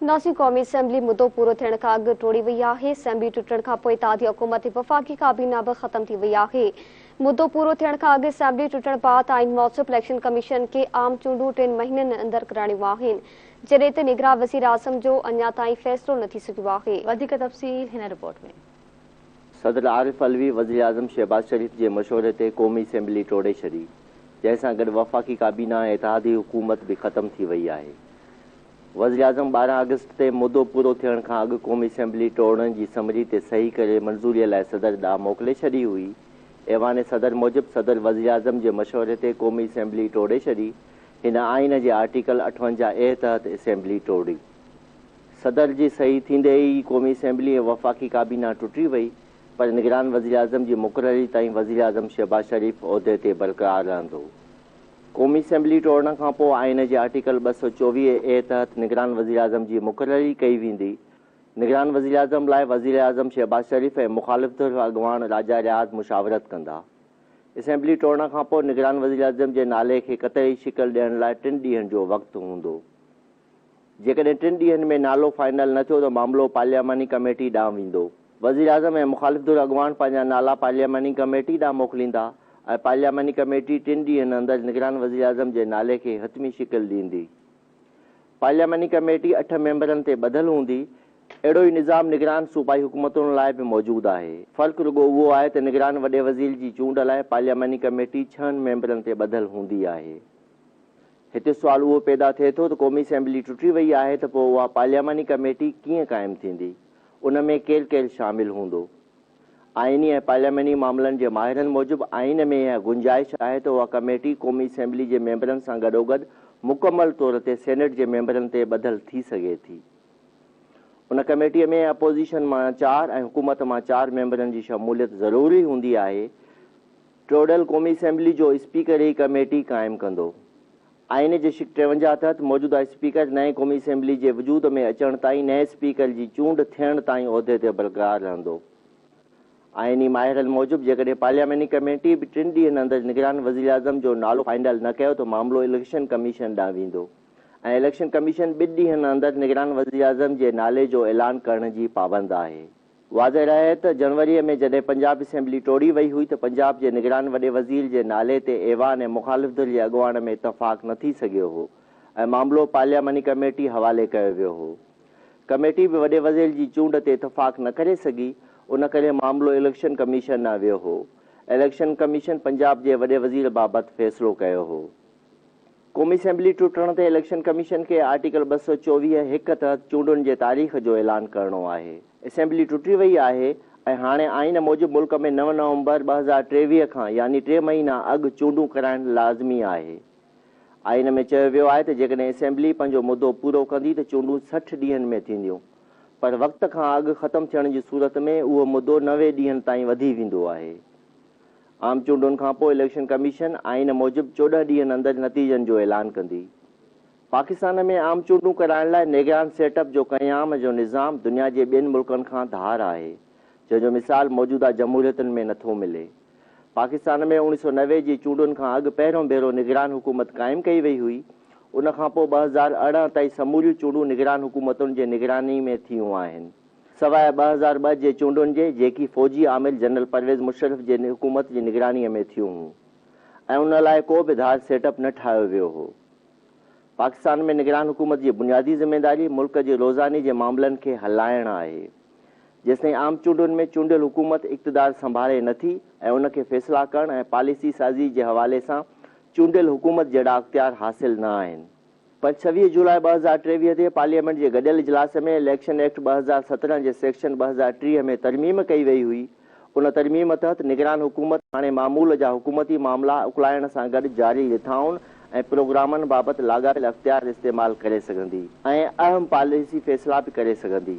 नासी क़ौमी असेंबली मुद्दो पूरो थियण खां अॻु टोड़ी वई आहे। असेंबली टुटण खां पोइ इत्तेहादी हुकूमत वफ़ाक़ी काबीना बि ख़त्म थी वई आहे। मुद्दो पूरो थियण खां अॻु असेंबली टुटण बाबति आईन मौसूफ़ इलेक्शन कमीशन खे आम चूंडूं 3 महीननि अंदरि कराइणियूं आहिनि, जॾहिं त निगरां वज़ीर आज़म जो अञा ताईं फ़ैसिलो न थी सघियो आहे। वधीक तफ़सील हिन रिपोर्ट में। सदर आरिफ अलवी वज़ीर आज़म शहबाज शरीफ़ जे मशवरे ते क़ौमी असेंबली टोड़े छॾी, जंहिंसां गॾु वफ़ाक़ी काबीना ऐं इत्तेहादी हुकूमत बि ख़त्म थी वई आहे। वज़ीर आज़म 12 अगस्त ते मुद्दो पूरो थियण खां अॻु क़ौमी असेंबली टोड़ण जी समरी ते सही करे मंज़ूरीअ लाइ सदर ॾांहुं मोकिले छॾी हुई। ऐवान सदर मूजिबि सदर वज़ीर आज़म जे मशवरे ते क़ौमी असेंबली टोड़े छॾी। हिन आइन जे आर्टिकल 58A तहत असेंबली टोड़ी। सदर जी सही थींदे ई क़ौमी असेंबली ऐं वफ़ाक़ी काबीना टुटी वई, पर निगरान वज़ीर आज़म जी मुक़ररी ताईं वज़ीर आज़म शहबाज शरीफ़ उहिदे ते बरक़रार रहंदो। क़ौमी असेंबली टोड़ण खां पोइ आइन जे आर्टिकल 224A तहत निगरान वज़ीर आज़म जी मुक़ररी कई वेंदी। निगरान वज़ीर आज़म लाइ वज़ीर आज़म शहबाज शरीफ़ ऐं मुख़ालिफ़ धुर अॻवान राजा रियाज़ मुशावरत कंदा। असेंबली टोड़ण खां पोइ निगरान वज़ीर आज़म जे नाले खे क़तई शिकल ॾियण लाइ 3 ॾींहनि जो वक़्तु हूंदो। जेकॾहिं 3 ॾींहनि में नालो फाइनल न थियो त मामिलो पार्लियामानी कमेटी ॾांहुं वेंदो। वज़ीर आज़म ऐं मुख़ालिफ़ धुर अॻवान पंहिंजा नाला पार्लियामानी कमेटी ॾांहुं मोकिलींदा ऐं पार्लियामानी कमेटी 3 ॾींहनि अंदरि निगरान वज़ीर आज़म जे नाले खे हतमी शिकल ॾींदी। पार्लियामानी कमेटी 8 मेंबरनि ते ॿधल हूंदी। अहिड़ो ई निज़ाम निगरान सूबाई हुकूमतुनि लाइ बि मौजूदु आहे। फ़र्क़ु रुॻो उहो आहे त निगरान वॾे वज़ीर जी चूंड लाइ पार्लियामानी कमेटी 6 मेंबरनि ते ॿधल हूंदी आहे। हिते सुवाल उहो पैदा थिए थो त क़ौमी असेंबली टुटी वई आहे त पोइ उहा पार्लियामानी कमेटी कीअं क़ाइमु थींदी, उन में केरु केरु शामिल हूंदो। आइनी ऐं पार्लियामानी मामलनि जे माहिरनि मूजिबि आइन में इहा गुंजाइश आहे त उहा कमेटी क़ौमी असेंबली जे मेंबरनि सां गॾोगॾु मुकमल तौर ते सेनेट जे मेंबरनि ते ॿधल थी सघे थी। उन कमेटीअ में अपोज़िशन मां 4 ऐं हुकूमत मां 4 मेंबरनि जी शमूलियत ज़रूरी हूंदी आहे। टोड़ल क़ौमी असेंबली जो स्पीकर ई कमेटी क़ाइमु कंदो। आइन जे शिक 53 तहत मौजूदा स्पीकर नए क़ौमी असेंबली जे वजूद में अचण ताईं नए स्पीकर जी चूंड थियण ताईं उहिदे ते बरक़रार रहंदो। आइनी माहिरनि मूजिबि जेकॾहिं पार्लियामानी कमेटी बि 3 ॾींहनि अंदरि निगरान वज़ीर आज़म जो नालो फाइनल न कयो त मामिलो इलेक्शन कमीशन ॾांहुं वेंदो ऐं इलेक्शन कमीशन 2 ॾींहनि अंदरि निगरान वज़ीर आज़म जे नाले जो ऐलान करण जी पाबंद आहे। वाज़ह रहे त जनवरीअ में जॾहिं पंजाब असेंबली टोड़ी वई हुई त पंजाब जे निगरान वॾे वज़ीर जे नाले ते ऐवान ऐं मुख़ालिफ़ धुर जे अॻवान में इतफ़ाक़ न थी सघियो हो ऐं मामिलो पार्लियामानी कमेटी हवाले कयो वियो हो। कमेटी बि वॾे वज़ीर जी चूंड ते इतफ़ाक़ न करे सघी, उन करे मामिलो इलेक्शन कमीशन ॾांहुं वियो हो। इलेक्शन कमीशन पंजाब जे वॾे वज़ीर बाबति फ़ैसिलो कयो हो। क़ौमी असेंबली टुटण ते इलेक्शन कमीशन खे आर्टिकल 224(1) तहत चूंडुनि जे तारीख़ जो ऐलान करणो आहे। असेंबली टुटी वई आहे ऐं हाणे आइन मूजिबि मुल्क में 9 नवंबर 2023 खां यानी 3 महीना अॻु चूंडूं कराइण लाज़मी आहे। आइन में चयो वियो आहे त जेकॾहिं असेंबली पंहिंजो मुद्दो पूरो कंदी त चूंडूं 60 ॾींहनि में थींदियूं, पर वक़्त खां अॻु ख़त्म थियण जी सूरत में उहो मुद्दो 90 ॾींहनि ताईं वधी वेंदो आहे। आम चूंडुनि खां पोइ इलेक्शन कमीशन आइन मूजिबि 14 ॾींहनि अंदरि नतीजनि जो ऐलान कंदी। पाकिस्तान में आम चूंडूं कराइण लाइ निगरान सेटअप जो क़याम जो निज़ाम दुनिया जे ॿियनि मुल्कनि खां धार आहे, जंहिंजो मिसाल मौजूदा जमहूरियतुनि में नथो मिले। पाकिस्तान में 1990 जी चूंडुनि खां अॻु पहिरियों भेरो निगरान हुकूमत क़ाइमु कई वई हुई। उन खां पोइ 2018 ताईं समूरियूं चूंडूं निगरान हुकूमतुनि जे निगरानी में थियूं आहिनि, सवाइ 2002 जे चूंडुनि जे जेकी फ़ौजी आमिर जनरल परवेज़ मुशर्रफ जे हुकूमत जी निगरानीअ में थियूं हुयूं ऐं उन लाइ को बि धार सेटअप न ठाहियो वियो हो। पाकिस्तान में निगरान हुकूमत जी बुनियादी ज़िम्मेदारी मुल्क जे रोज़ानी जे मामलनि खे हलाइण आहे। जेसिताईं आम चूंडुनि में चूंडियल हुकूमत इक़्तिदार संभाले नथी ऐं उनखे फ़ैसिला करण ऐं पॉलिसी साज़ी जे हवाले सां चूंडियल हुकूमत जहिड़ा अख़्तियार हासिल न आहिनि। पर 26 जुलाई 2023 ते पार्लियामेंट जे गॾियल इजलास में इलेक्शन एक्ट 2017 जे सेक्शन 2030 में तरमीम कई वई हुई। उन तरमीम तहत निगरान हुकूमत हाणे मामूल जा हुकूमती मामला उकलाइण सां गॾु जारी रिथाउनि ऐं प्रोग्रामनि बाबति लाॻापियल अख़्तियार इस्तेमालु करे सघंदी ऐं अहम पॉलिसी फ़ैसिला बि करे सघंदी।